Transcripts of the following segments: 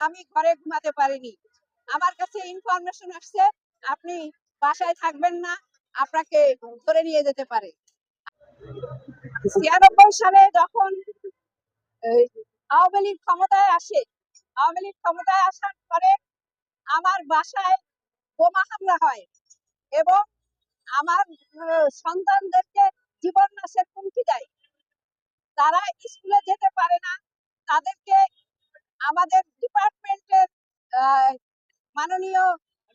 আমি ঘরে ঘুমাতে পারিনি। আমার কাছে ইনফরমেশন আসছে আপনি বাসায় থাকবেন না, আপনাকে ধরে নিয়ে যেতে পারে। 96 সালে যখন আওয়ামী লীগ ক্ষমতায় আসে, আওয়ামী লীগ ক্ষমতায় আসার পরে আমার বাসায় বোমা হামলা হয় এবং আমার সন্তানদেরকে জীবন নাশের হুমকি দেয়। তারা স্কুলে যেতে পারে না, তাদেরকে আমাদের ডিপার্টমেন্টের মাননীয়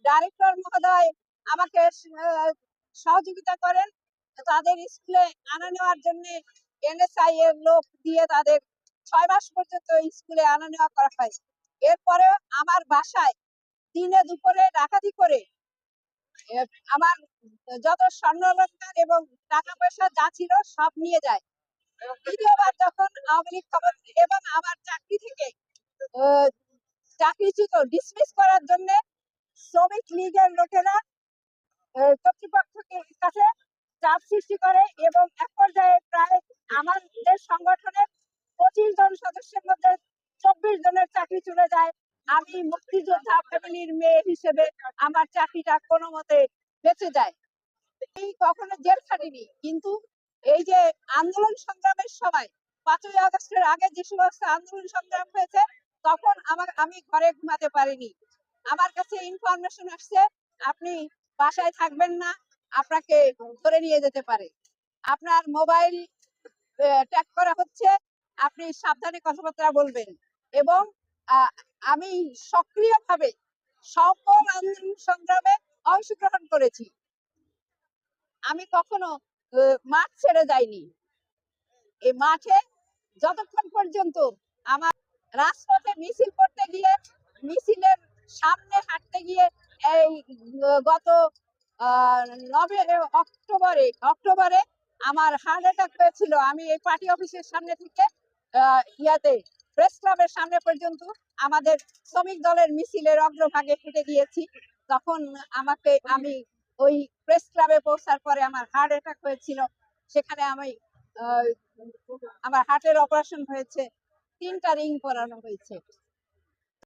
ডাইরেক্টর মহোদয় আমাকে সহযোগিতা করেন তাদের স্কুলে আনা নেওয়ার জন্য। এনএসআই এর লোক দিয়ে তাদের 6 মাস পর্যন্ত স্কুলে আনা নেওয়া করা হয়। এরপরে আমার বাসায় দিনে দুপুরে ডাকাতি করে আমার যত স্বর্ণ অলংকার এবং টাকা পয়সা যা ছিল সব নিয়ে যায়। দ্বিতীয়বার যখন আওয়ামী লীগ ক্ষমতা এবং আমার চাকরি থেকে চাকরিচ্যুত ডিসমিস করার জন্য শ্রমিক লীগের লোকেরা কর্তৃপক্ষের কাছে চাপ সৃষ্টি করে এবং এক পর্যায়ে প্রায় আমাদের সংগঠনের 25 জন সদস্যের মধ্যে 24 জনের চাকরি চলে যায়। আমি মুক্তিযোদ্ধা ফ্যামিলির মেয়ে হিসেবে আমার চাকরিটা কোনো মতে বেঁচে যায়। এই কখনো জেল খাটিনি, কিন্তু এই যে আন্দোলন সংগ্রামের সময় 5ই আগস্টের আগে যে সমস্ত আন্দোলন সংগ্রাম হয়েছে তখন আমি ঘরে ঘুমাতে পারিনি। আমার কাছে ইনফরমেশন আসছে আপনি বাসায় থাকবেন না, আপনাকে ধরে নিয়ে যেতে পারে। আপনার মোবাইল ট্যাগ করা হচ্ছে, আপনি সাবধানে কথাবার্তা বলবেন। এবং আমি সক্রিয়ভাবে সকল আন্দোলন সংগ্রামে অংশগ্রহণ করেছি। আমি কখনো মাঠ ছেড়ে যাইনি। এই মাঠে যতক্ষণ পর্যন্ত আমার রাজপথে মিছিল করতে গিয়ে মিছিলের সামনে হাঁটতে গিয়ে এই গত অক্টোবরে আমার হার্ট অ্যাটাক হয়েছিল। আমি এই পার্টি অফিসের সামনে থেকে প্রেস ক্লাবের সামনে পর্যন্ত আমাদের শ্রমিক দলের মিছিলের অগ্রভাগে হেঁটে গিয়েছি। তখন আমি ওই প্রেস ক্লাবে পৌঁছার পরে আমার হার্ট অ্যাটাক হয়েছিল। সেখানে আমার হার্টের অপারেশন হয়েছে, 3টা রিং করানো হয়েছে।